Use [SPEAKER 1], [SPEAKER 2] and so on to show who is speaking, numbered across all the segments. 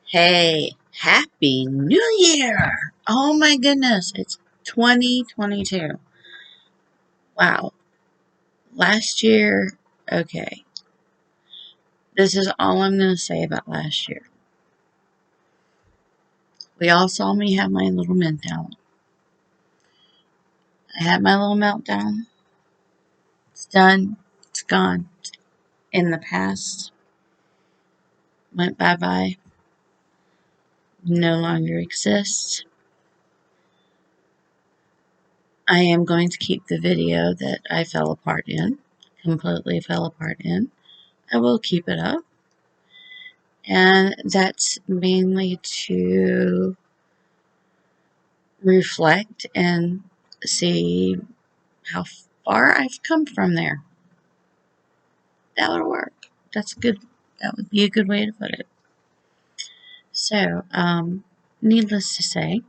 [SPEAKER 1] Hey, Happy New Year! Oh my goodness, it's 2022. Wow. Last year, okay. This is all I'm going to say about last year. We all saw me have my little meltdown. I had my little meltdown. It's done. It's gone. In the past. Went bye-bye. No longer exists. I am going to keep the video that I fell apart in. Completely fell apart in. I will keep it up. And that's mainly to reflect and see how far I've come from there. That would work. That's good. That would be a good way to put it. So, needless to say,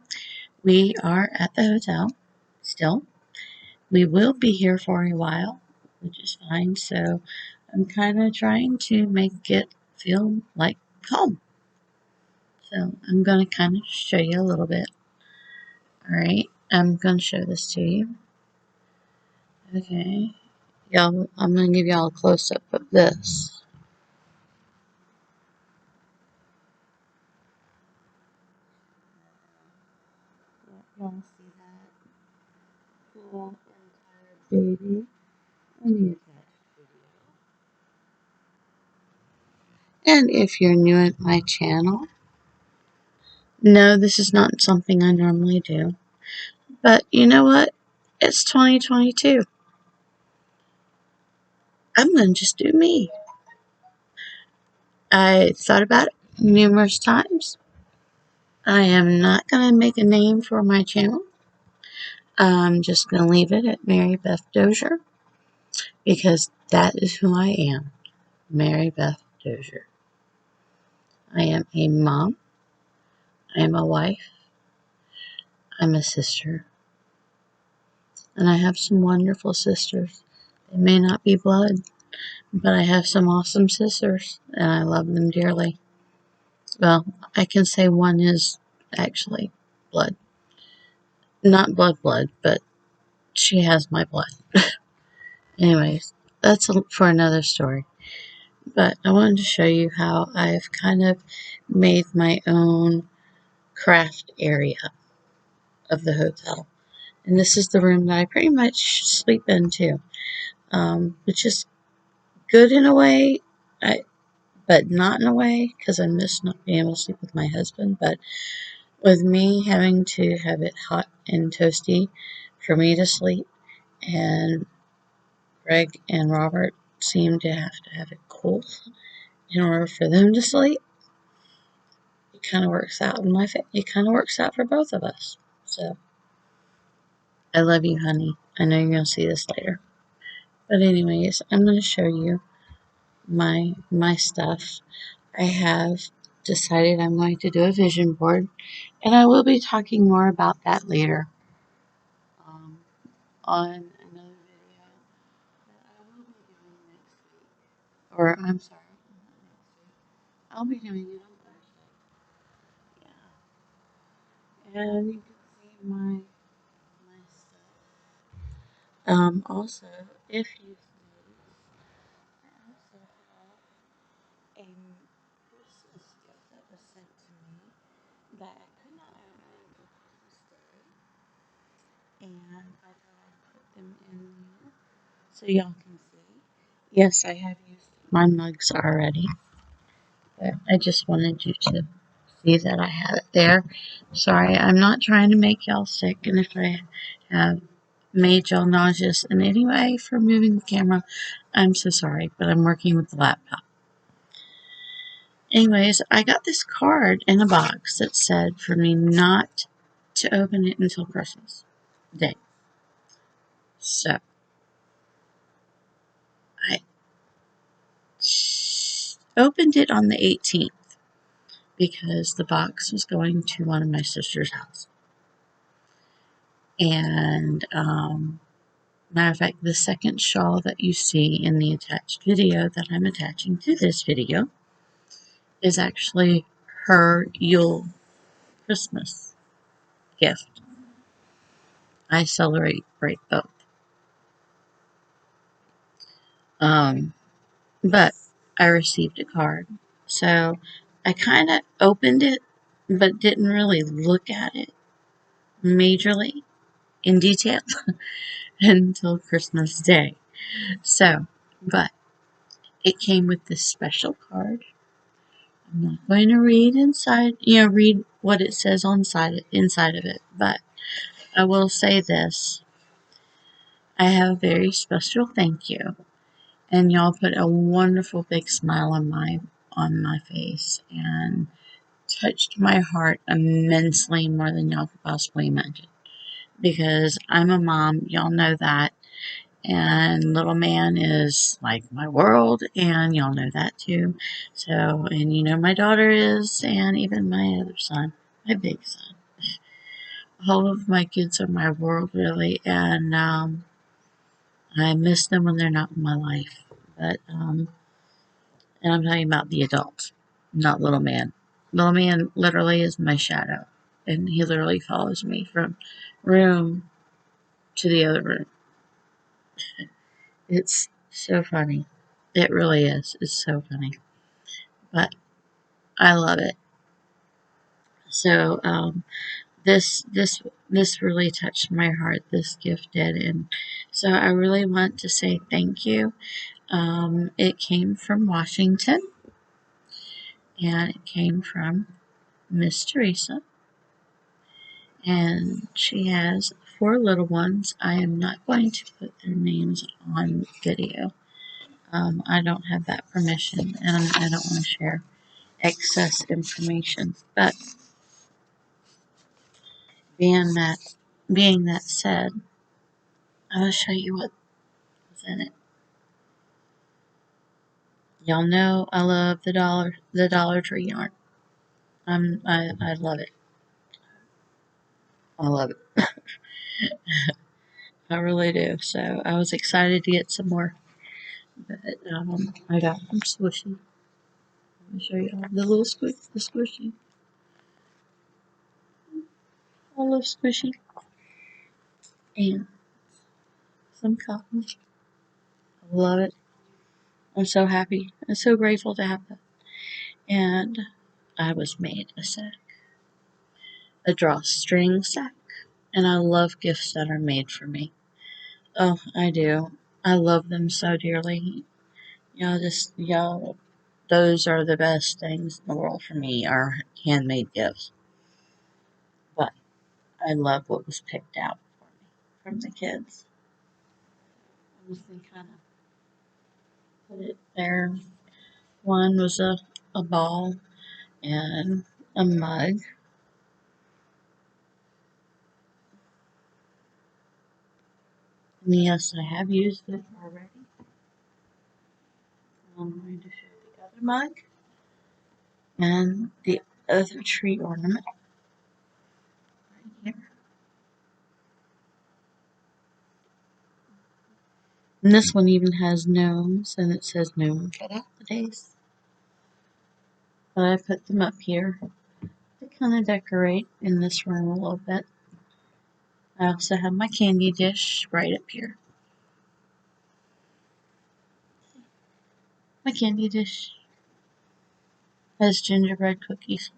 [SPEAKER 1] we are at the hotel still. We will be here for a while, which is fine. So, I'm kind of trying to make it feel like home. So, I'm going to kind of show you a little bit. Alright, I'm going to show this to you. Okay, y'all, I'm going to give y'all a close-up of this. Y'all see that cool entire baby in the attached video. And if you're new at my channel, no, this is not something I normally do. But you know what? It's 2022. I'm going to just do me. I thought about it numerous times. I am not going to make a name for my channel. I'm just going to leave it at Mary Beth Dozier because that is who I am, Mary Beth Dozier. I am a mom. I am a wife. I'm a sister. And I have some wonderful sisters. They may not be blood, but I have some awesome sisters, and I love them dearly. Well, I can say one is actually blood. Not blood, but she has my blood. Anyways, that's for another story. But I wanted to show you how I've kind of made my own craft area of the hotel. And this is the room that I pretty much sleep in too, which is good in a way, but not in a way, because I miss not being able to sleep with my husband. But with me having to have it hot and toasty for me to sleep, and Greg and Robert seem to have it cool in order for them to sleep, it kind of works out in my it kind of works out for both of us. So I love you, honey. I know you're gonna see this later. But anyways, I'm gonna show you my stuff. I have decided I'm going to do a vision board, and I will be talking more about that later on another video that I will be doing next week. Or I'm sorry, not next week. I'll be doing it on Thursday. Yeah, and you can see my stuff. Also, if you've noticed, I also have a Christmas gift that was sent to me that I could not open until Christmas Day, and I thought I'd put them in there so y'all can see. Yes, I have used my mugs already, but I just wanted you to see that I have it there. Sorry, I'm not trying to make y'all sick, and if I have made y'all nauseous in any way for moving the camera, I'm so sorry, but I'm working with the laptop. Anyways, I got this card in a box that said for me not to open it until Christmas Day. So, I opened it on the 18th because the box was going to one of my sister's house. And, matter of fact, the second shawl that you see in the attached video that I'm attaching to this video is actually her Yule Christmas gift. I celebrate both. Um, but I received a card. So I kind of opened it, but didn't really look at it majorly in detail until Christmas Day. So, but it came with this special card. I'm not going to read read what it says inside of it, but I will say this. I have a very special thank you, and y'all put a wonderful big smile on my face and touched my heart immensely more than y'all could possibly imagine. Because I'm a mom, y'all know that, and little man is like my world, and y'all know that too. So, and you know my daughter is, and even my other son, my big son. All of my kids are my world, really, and I miss them when they're not in my life. But and I'm talking about the adults, not little man. Little man literally is my shadow, and he literally follows me from room to the other room. It's so funny. It really is. It's so funny. But I love it. So this really touched my heart. This gift did, and so I really want to say thank you. It came from Washington, and it came from Miss Teresa, and she has 4 little ones. I am not going to put their names on video. I don't have that permission, and I don't want to share excess information. But being that being that said, I'll show you what was in it. Y'all know I love the Dollar Tree yarn. I love it. I love it. I really do. So I was excited to get some more. But I got some squishy. Let me show you all the little the squishy. I love squishy. And some cotton. I love it. I'm so happy. I'm so grateful to have that. And I was made a drawstring sack. And I love gifts that are made for me. Oh, I do. I love them so dearly. Those are the best things in the world for me are handmade gifts. But I love what was picked out for me from the kids. I was going to kind of put it there. One was a ball and a mug. And yes, I have used it already. I'm going to show the other mug and the other tree ornament right here. And this one even has gnomes, and it says gnome cut out the days. But I put them up here to kind of decorate in this room a little bit. I also have my candy dish right up here. My candy dish has gingerbread cookies.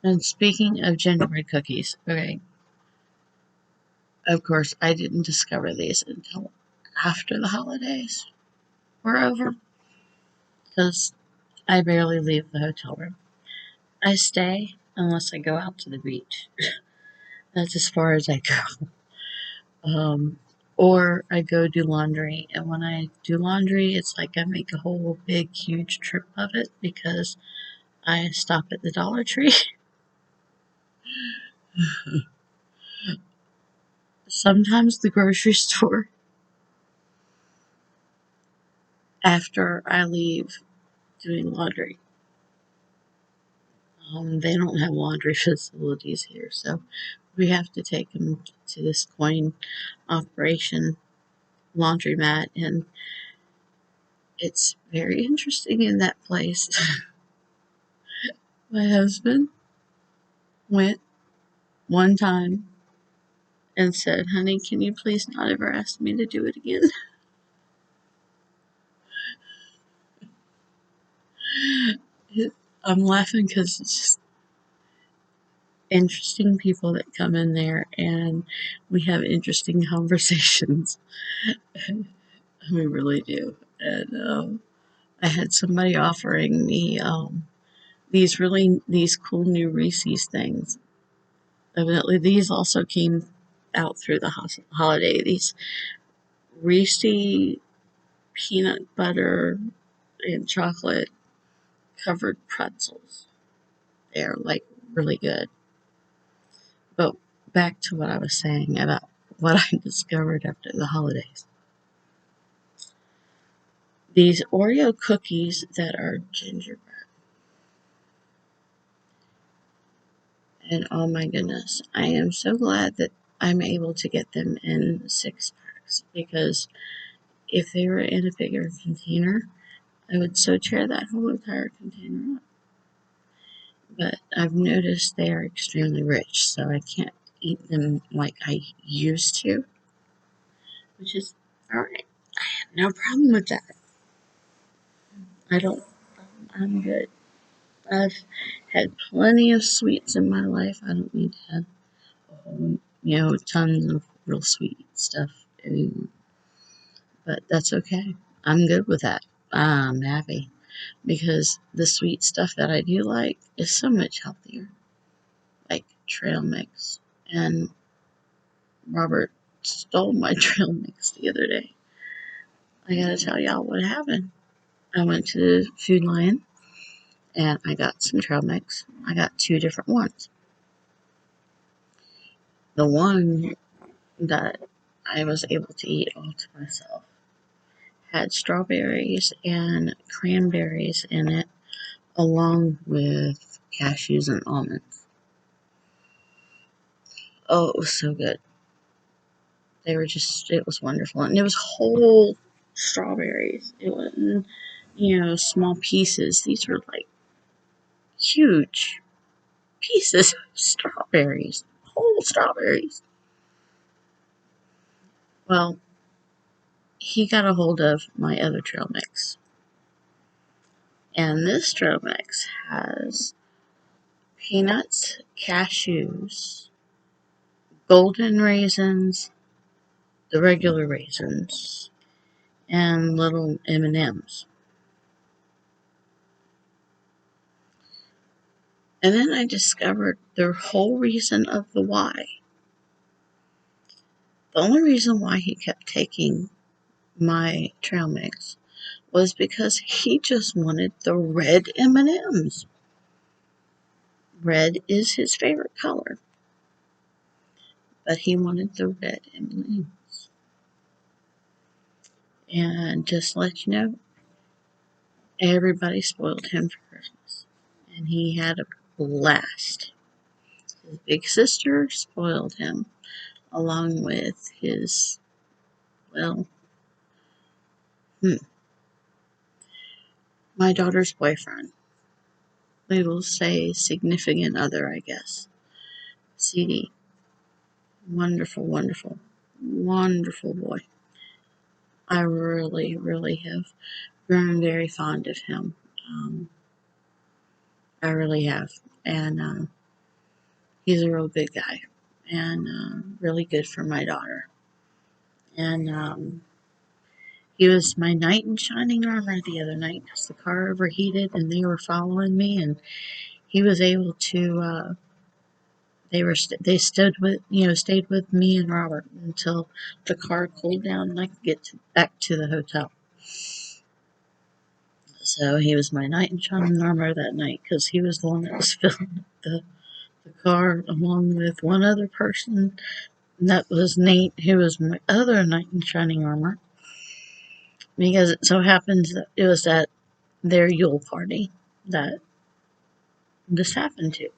[SPEAKER 1] And speaking of gingerbread cookies, okay, of course I didn't discover these until after the holidays were over because I barely leave the hotel room. I stay unless I go out to the beach. That's as far as I go. Or I go do laundry, and when I do laundry, it's like I make a whole big, huge trip of it because I stop at the Dollar Tree, sometimes the grocery store, after I leave doing laundry. They don't have laundry facilities here, so we have to take them to this coin operation laundromat, and it's very interesting in that place. My husband went one time and said, "Honey, can you please not ever ask me to do it again?" I'm laughing because it's just interesting people that come in there and we have interesting conversations. We really do. And I had somebody offering me these cool new Reese's things. Evidently, these also came out through the holiday. These Reese peanut butter and chocolate covered pretzels. They're like really good. But back to what I was saying about what I discovered after the holidays. These Oreo cookies that are gingerbread. And oh my goodness, I am so glad that I'm able to get them in 6 packs because if they were in a bigger container, I would so tear that whole entire container up. But I've noticed they are extremely rich, so I can't eat them like I used to, which is alright. I have no problem with that. I don't, I'm good. I've had plenty of sweets in my life. I don't need to have, tons of real sweet stuff anymore. But that's okay. I'm good with that. I'm happy because the sweet stuff that I do like is so much healthier, like trail mix. And Robert stole my trail mix the other day. I gotta tell y'all what happened. I went to the Food Lion and I got some trail mix. I got 2 different ones. The one that I was able to eat all to myself had strawberries and cranberries in it, along with cashews and almonds. Oh, it was so good. It was wonderful. And it was whole strawberries. It wasn't, small pieces. These were like huge pieces of strawberries, whole strawberries. Well, he got a hold of my other trail mix. And this trail mix has peanuts, cashews, golden raisins, the regular raisins, and little M&Ms. And then I discovered the whole reason of the why. The only reason why he kept taking my trail mix was because he just wanted the red M&Ms. Red is his favorite color, but he wanted the red M&Ms. And just to let you know, everybody spoiled him for Christmas, and he had a blast. His big sister spoiled him, along with his, well, my daughter's boyfriend. We will say significant other, I guess. CD. Wonderful, wonderful, wonderful boy. I really, really have grown very fond of him. I really have. And he's a real good guy and really good for my daughter. And he was my knight in shining armor the other night because the car overheated and they were following me, and he was able to. They stayed with me and Robert until the car cooled down and I could get back to the hotel. So he was my knight in shining armor that night because he was the one that was filling the car along with one other person. And that was Nate, who was my other knight in shining armor. Because it so happens that it was at their Yule party that this happened to.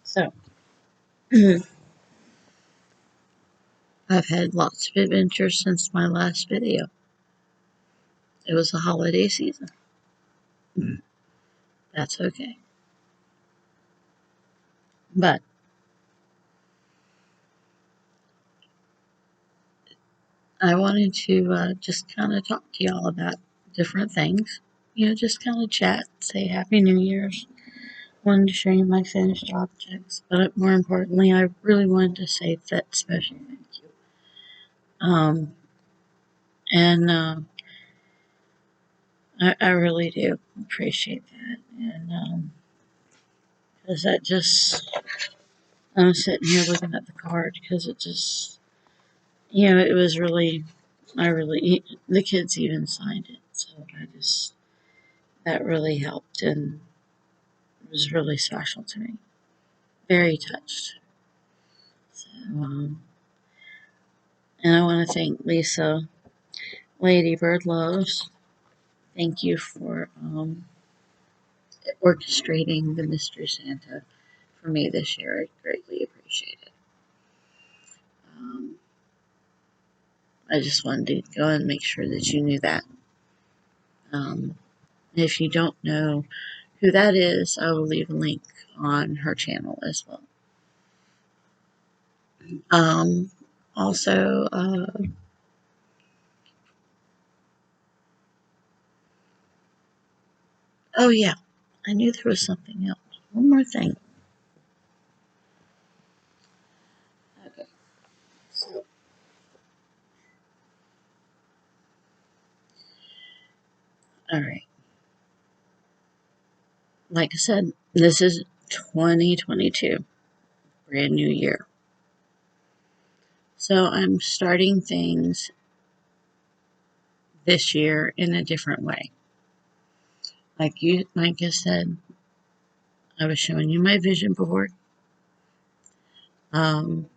[SPEAKER 1] So I've had lots of adventures since my last video. It was a holiday season. That's okay. But I wanted to just kind of talk to y'all about different things. Just kind of chat, say Happy New Year's. Wanted to show you my finished objects, but more importantly, I really wanted to say that special thank you. And I really do appreciate that. And because that just, I'm sitting here looking at the card because it just, it was really, the kids even signed it. So that really helped and it was really special to me. Very touched. So, and I want to thank Lisa, LadyBird Loves. Thank you for orchestrating the Mystery Santa for me this year. I greatly appreciate it. Um, I just wanted to go and make sure that you knew that. Um, if you don't know who that is, I will leave a link on her channel as well. Um, also, oh yeah, I knew there was something else. One more thing. Okay, so, all right. Like I said, this is 2022, brand new year. So I'm starting things this year in a different way. Like I said, I was showing you my vision board. Um,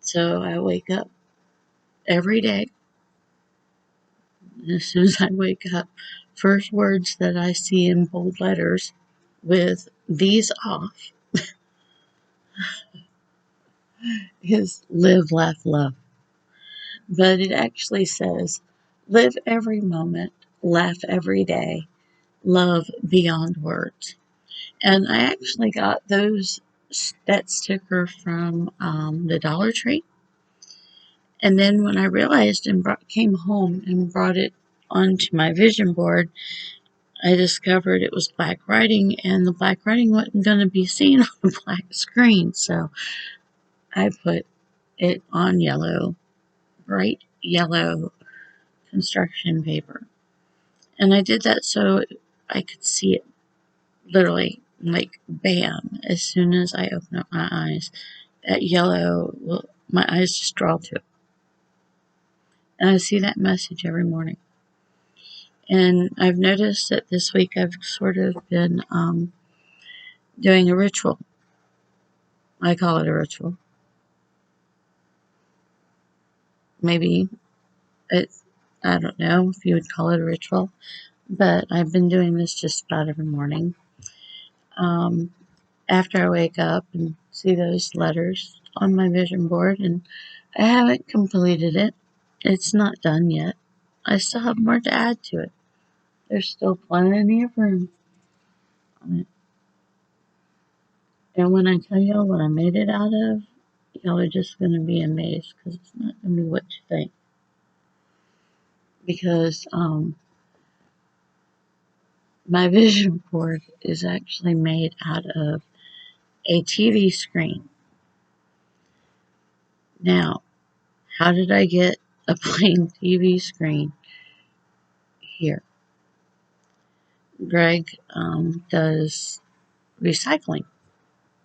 [SPEAKER 1] so I wake up every day. As soon as I wake up, first words that I see in bold letters with these off is live, laugh, love. But it actually says live every moment, laugh every day, love beyond words. And I actually got that sticker from the Dollar Tree. And then when I realized and came home and brought it onto my vision board, I discovered it was black writing, and the black writing wasn't going to be seen on a black screen. So I put it on yellow, bright yellow construction paper. And I did that so I could see it literally like bam. As soon as I open up my eyes, that yellow, my eyes just draw to it. And I see that message every morning. And I've noticed that this week I've sort of been doing a ritual. I call it a ritual. Maybe it's, I don't know if you would call it a ritual, but I've been doing this just about every morning. Um, After I wake up and see those letters on my vision board, and I haven't completed it. It's not done yet. I still have more to add to it. There's still plenty of room on it. And when I tell y'all what I made it out of, y'all are just going to be amazed because it's not going to be what you think. Because my vision board is actually made out of a TV screen. Now, how did I get a plain TV screen here? Greg does recycling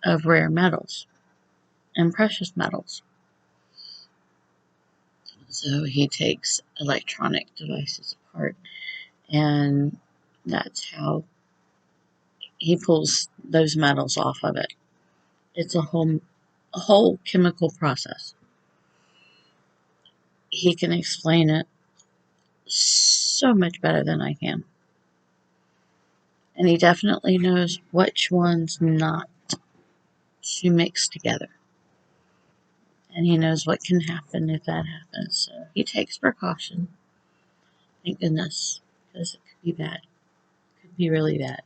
[SPEAKER 1] of rare metals and precious metals. So he takes electronic devices apart, and that's how he pulls those metals off of it. It's a whole chemical process. He can explain it so much better than I can. And he definitely knows which ones not to mix together. And he knows what can happen if that happens. So he takes precaution. Thank goodness, because it could be bad. It could be really bad.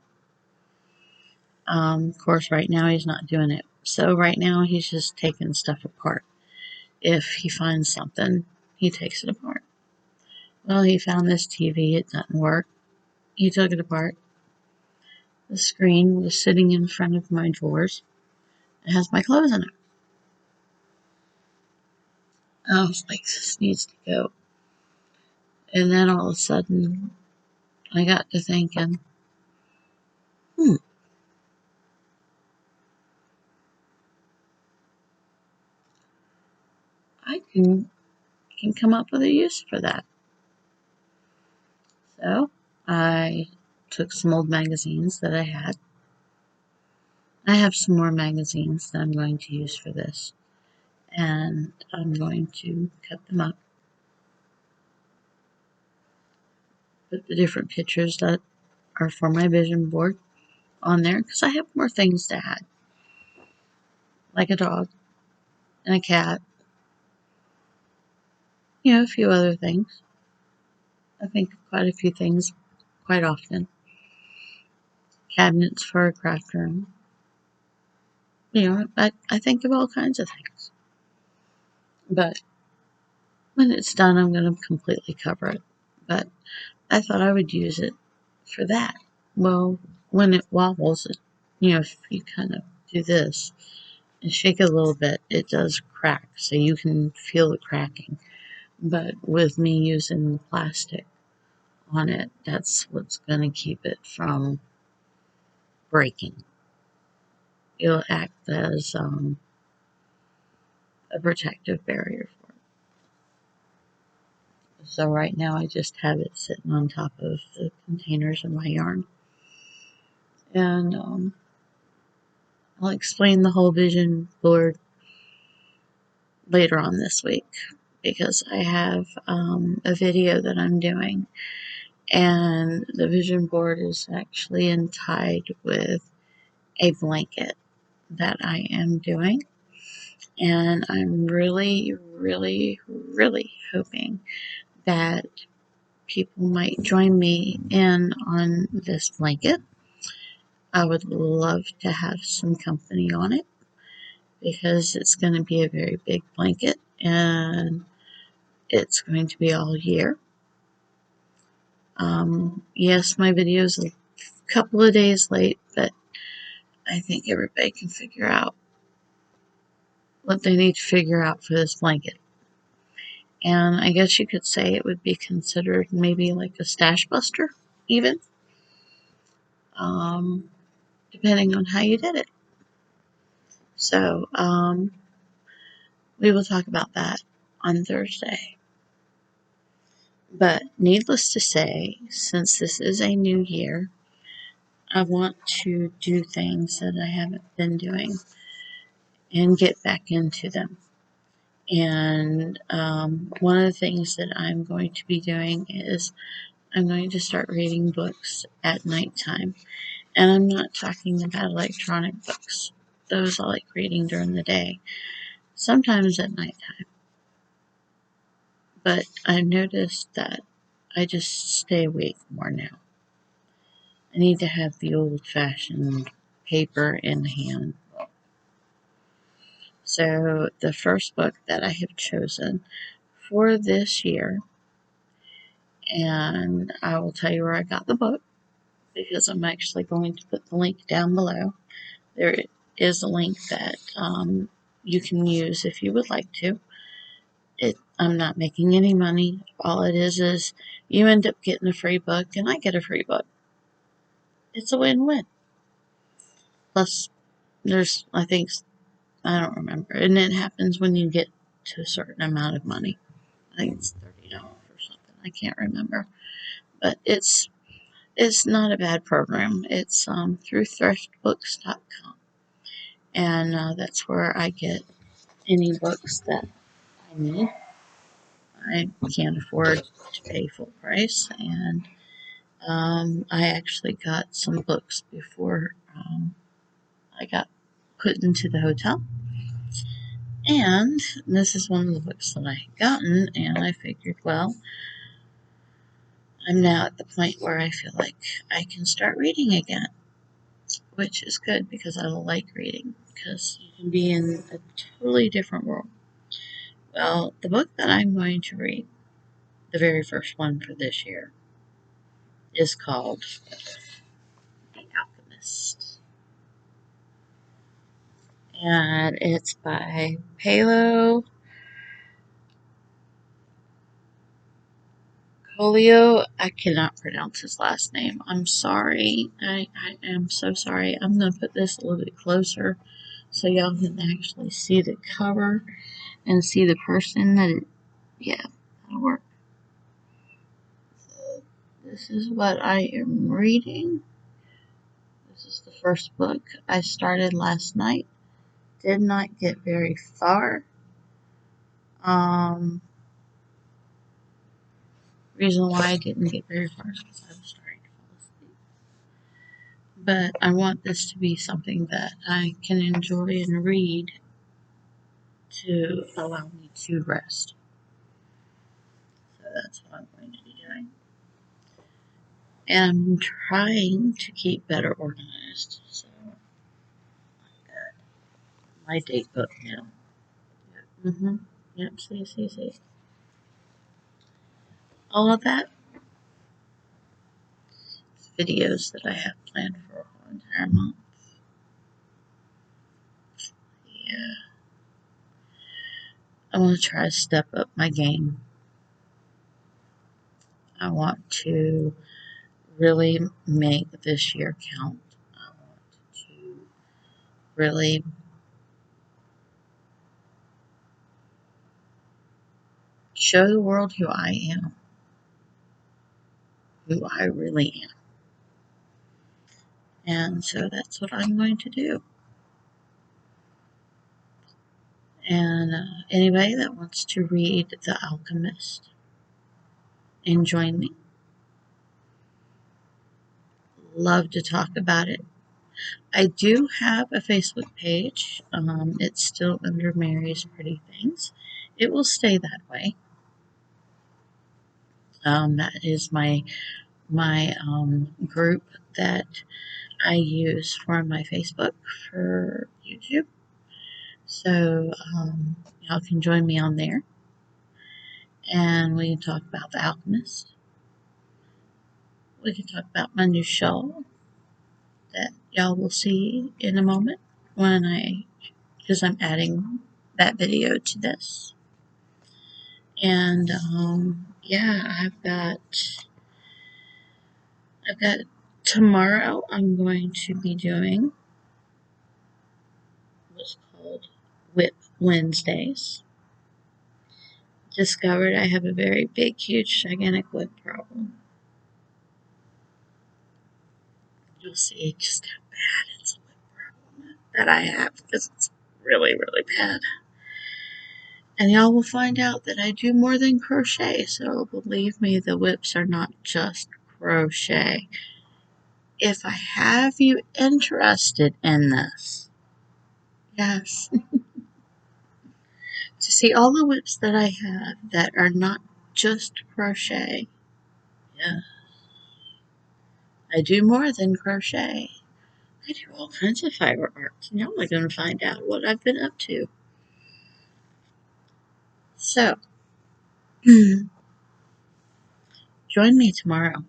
[SPEAKER 1] Of course, right now he's not doing it. So right now he's just taking stuff apart. If he finds something, he takes it apart. Well, he found this TV. It doesn't work. He took it apart. The screen was sitting in front of my drawers. It has my clothes in it. I was like, this needs to go. And then all of a sudden, I got to thinking, hmm, I can come up with a use for that. So I took some old magazines that I had. I have some more magazines that I'm going to use for this. And I'm going to cut them up, put the different pictures that are for my vision board on there because I have more things to add, like a dog and a cat, a few other things. I think of quite a few things quite often. Cabinets for a craft room. I think of all kinds of things. But when it's done, I'm going to completely cover it. But I thought I would use it for that. Well, when it wobbles, if you kind of do this and shake it a little bit, it does crack. So you can feel the cracking. But with me using the plastic on it, that's what's going to keep it from breaking. It'll act as a protective barrier for it. So right now I just have it sitting on top of the containers of my yarn. And I'll explain the whole vision board later on this week because I have a video that I'm doing, and the vision board is actually tied with a blanket that I am doing. And I'm really, really, really hoping that people might join me in on this blanket. I would love to have some company on it because it's going to be a very big blanket and it's going to be all year. Yes, my video is a couple of days late, but I think everybody can figure out what they need to figure out for this blanket. And I guess you could say it would be considered maybe like a stash buster, even, depending on how you did it. So, we will talk about that on Thursday. But needless to say, since this is a new year, I want to do things that I haven't been doing and get back into them. And one of the things that I'm going to be doing is I'm going to start reading books at nighttime. And I'm not talking about electronic books. Those I like reading during the day, sometimes at nighttime. But I've noticed that I just stay awake more now. I need to have the old-fashioned paper in hand. So the first book that I have chosen for this year, and I will tell you where I got the book because I'm actually going to put the link down below. There is a link that you can use if you would like to. I'm not making any money. All it is you end up getting a free book and I get a free book. It's a win-win. Plus, I think, I don't remember. And it happens when you get to a certain amount of money. I think it's $30 or something. I can't remember. But it's not a bad program. It's through thriftbooks.com. And that's where I get any books that I need. I can't afford to pay full price. And I actually got some books before I got put into the hotel. And this is one of the books that I had gotten, and I figured, well, I'm now at the point where I feel like I can start reading again. which is good because I like reading, because you can be in a totally different world. Well, the book that I'm going to read, the very first one for this year, is called The Alchemist. And it's by Paolo Coelho. I cannot pronounce his last name. I'm sorry. I am so sorry. I'm going to put this a little bit closer so y'all can actually see the cover and see the person that it, yeah, that'll work. So this is what I am reading. This is the first book I started last night. Did not get very far. Reason why I didn't get very far is because I was starting to fall asleep. But I want this to be something that I can enjoy and read to allow me to rest. So that's what I'm going to be doing. And I'm trying to keep better organized. So I've got my date book now. Yep, see. All of that videos that I have planned for a whole entire month. Yeah. I want to try to step up my game. I want to really make this year count. I want to really show the world who I am, who I really am. And so that's what I'm going to do. And anybody that wants to read The Alchemist and join me, love to talk about it. I do have a Facebook page. It's still under Mary's Pretty Things. It will stay that way. That is my group that I use for my Facebook for YouTube. So y'all can join me on there, and we can talk about The Alchemist. We can talk about my new show that y'all will see in a moment because I'm adding that video to this. And yeah, I've got tomorrow. I'm going to be doing what's called Whip Wednesdays. Discovered I have a very big, huge, gigantic whip problem. You'll see just how bad it's a whip problem that I have, because it's really, really bad. And y'all will find out that I do more than crochet, so believe me, the whips are not just crochet. If I have you interested in this, yes, to see all the whips that I have that are not just crochet, yeah, I do more than crochet. I do all kinds of fiber arts, and y'all are going to find out what I've been up to. So, join me tomorrow.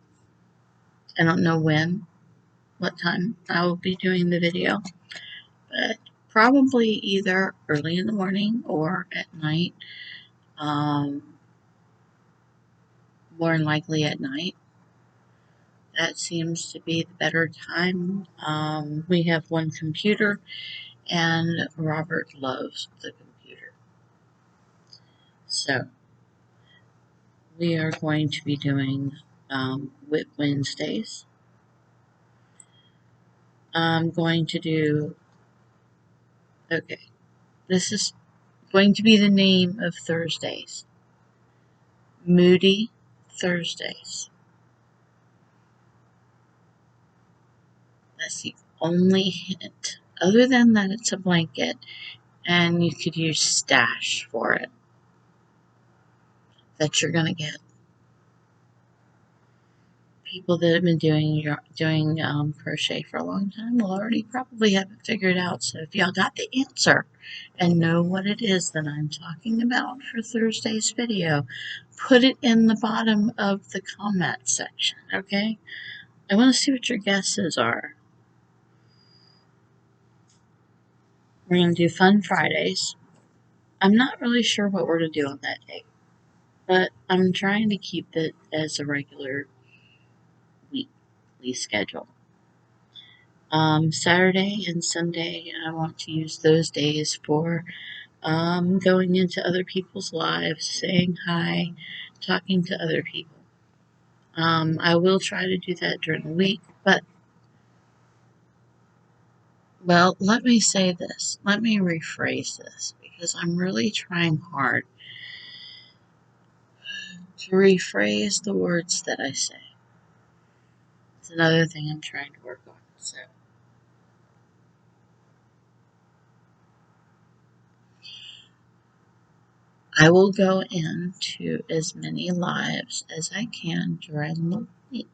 [SPEAKER 1] I don't know what time I will be doing the video, but probably either early in the morning or at night. More than likely at night. That seems to be the better time. We have one computer, and Robert loves the computer. So, we are going to be doing Whip Wednesdays. I'm going to do, okay, this is going to be the name of Thursdays. Moody Thursdays. That's the only hint. Other than that, it's a blanket, and you could use stash for it that you're going to get. people that have been doing crochet for a long time will already probably have it figured out. So if y'all got the answer and know what it is that I'm talking about for Thursday's video, put it in the bottom of the comment section, okay? I want to see what your guesses are. We're going to do Fun Fridays. I'm not really sure what we're going to do on that day, but I'm trying to keep it as a regular weekly schedule. Saturday and Sunday, I want to use those days for going into other people's lives, saying hi, talking to other people. I will try to do that during the week, but, well, let me say this. Let me rephrase this, because I'm really trying hard to rephrase the words that I say. It's another thing I'm trying to work on. So, I will go into as many lives as I can during the week.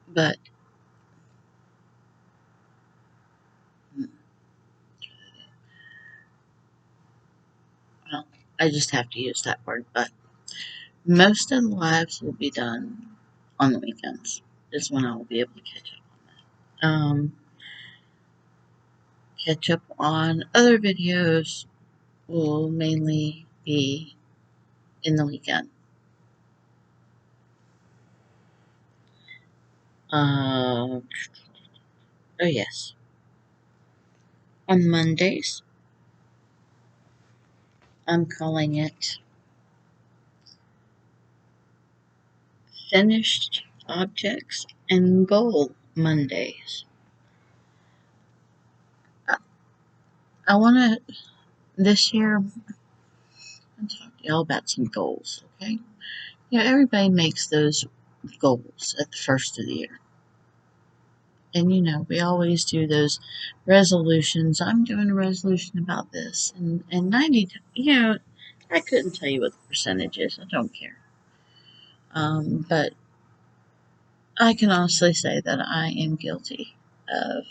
[SPEAKER 1] But well, I just have to use that word. But most of the lives will be done on the weekends. Is when I will be able to catch up on that. Catch up on other videos will mainly be in the weekend. Oh yes, on Mondays I'm calling it Finished Objects and Goal Mondays. I want to, this year, I'll talk to y'all about some goals, okay? Everybody makes those goals at the first of the year. And, we always do those resolutions. I'm doing a resolution about this. And 90, I couldn't tell you what the percentage is. I don't care. But I can honestly say that I am guilty of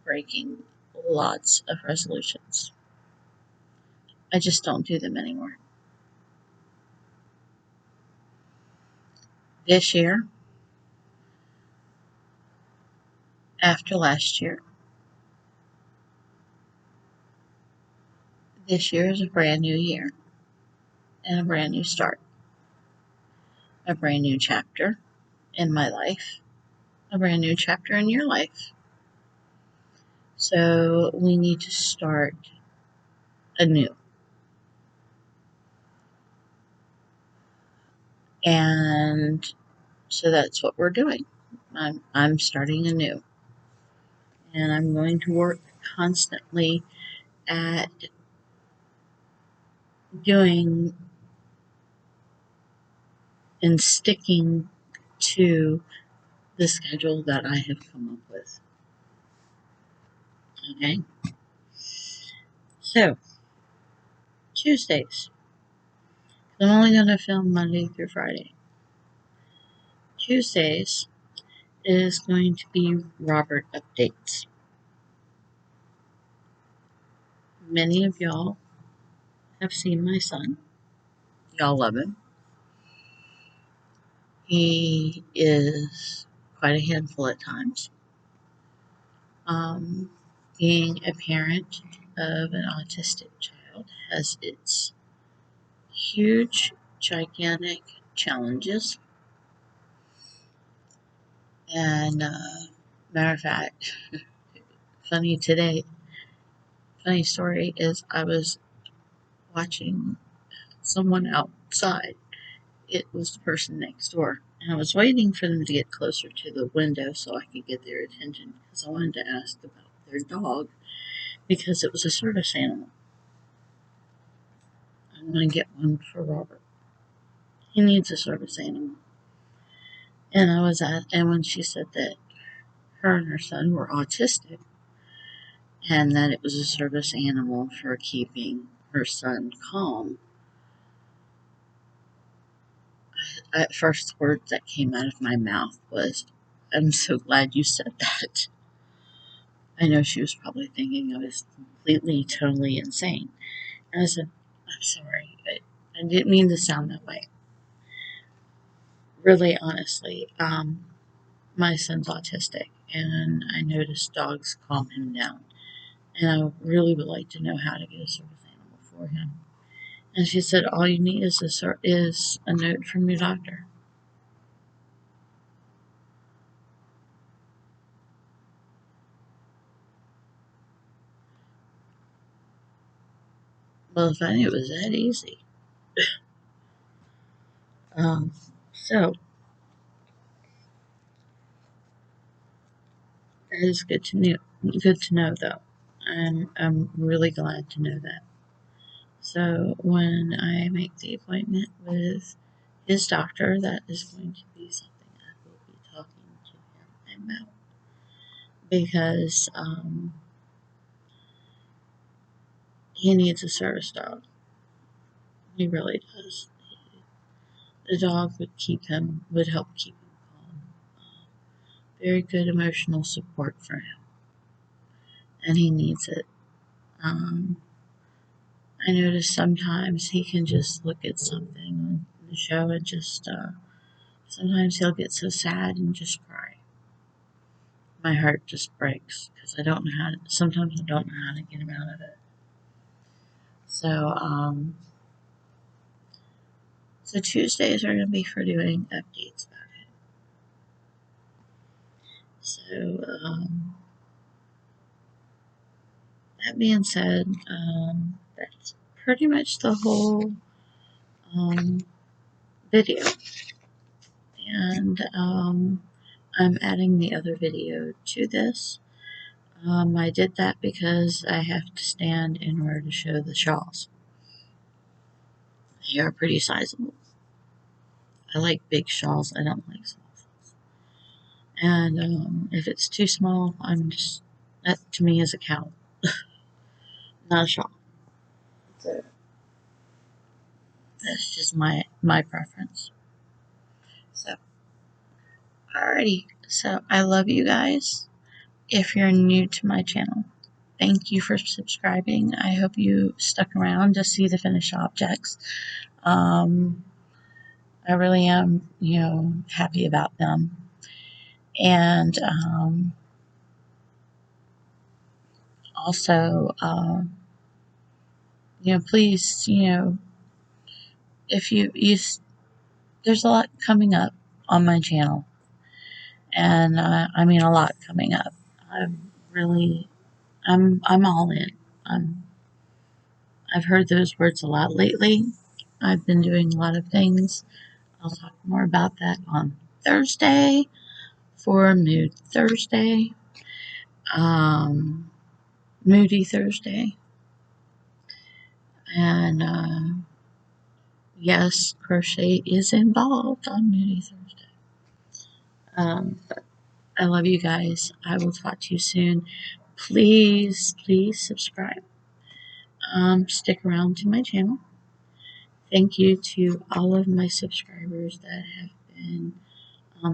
[SPEAKER 1] breaking lots of resolutions. I just don't do them anymore. This year, after last year, this year is a brand new year and a brand new start. A brand new chapter in my life, a brand new chapter in your life. So we need to start anew. And so that's what we're doing. I'm starting anew. And I'm going to work constantly at doing and sticking to the schedule that I have come up with. Okay? So, Tuesdays. I'm only going to film Monday through Friday. Tuesdays is going to be Robert updates. Many of y'all have seen my son. Y'all love him. He is quite a handful at times. Being a parent of an autistic child has its huge, gigantic challenges. And, matter of fact, funny story is I was watching someone outside. It was the person next door. And I was waiting for them to get closer to the window so I could get their attention because I wanted to ask about their dog because it was a service animal. I'm going to get one for Robert. He needs a service animal. And and when she said that her and her son were autistic and that it was a service animal for keeping her son calm, at first the word that came out of my mouth was, "I'm so glad you said that." I know she was probably thinking I was completely, totally insane. And I said, "I'm sorry. I didn't mean to sound that way." Really, honestly, my son's autistic, and I noticed dogs calm him down. And I really would like to know how to get a service animal for him. And she said, "All you need is a note from your doctor." Well, if I knew it was that easy. Um, so that is good to know. Good to know, though. And I'm really glad to know that. So when I make the appointment with his doctor, that is going to be something I will be talking to him about, because he needs a service dog. He really does. The dog would help keep him calm. Very good emotional support for him, and he needs it. Um, I notice sometimes he can just look at something on the show and just, sometimes he'll get so sad and just cry. My heart just breaks because sometimes I don't know how to get him out of it. So, so Tuesdays are going to be for doing updates about him. So, that being said, that's pretty much the whole video. And I'm adding the other video to this. I did that because I have to stand in order to show the shawls. They are pretty sizable. I like big shawls. I don't like small shawls. And if it's too small, that to me is a cowl, not a shawl. So that's just my preference. So, alrighty. So I love you guys. If you're new to my channel, thank you for subscribing. I hope you stuck around to see the finished objects. I really am, happy about them. And also, please, if there's a lot coming up on my channel, and I mean a lot coming up. I'm all in. I've heard those words a lot lately. I've been doing a lot of things. I'll talk more about that on Thursday for Mood Thursday, Moody Thursday, and yes, crochet is involved on Moody Thursday. But I love you guys. I will talk to you soon. Please, please subscribe. Stick around to my channel. Thank you to all of my subscribers that have been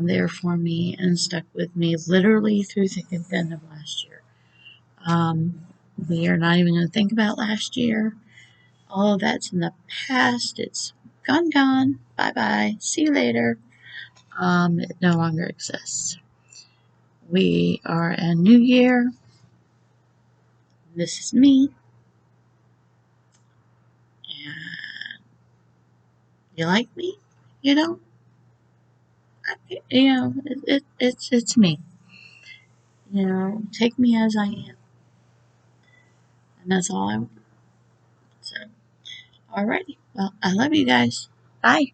[SPEAKER 1] there for me and stuck with me literally through thick and thin of last year. We are not even going to think about last year. All of that's in the past. It's gone. Bye-bye. See you later. It no longer exists. We are a new year. This is me. And you like me? You know? It's me. Take me as I am. And that's all I want. So, alrighty. Well, I love you guys. Bye.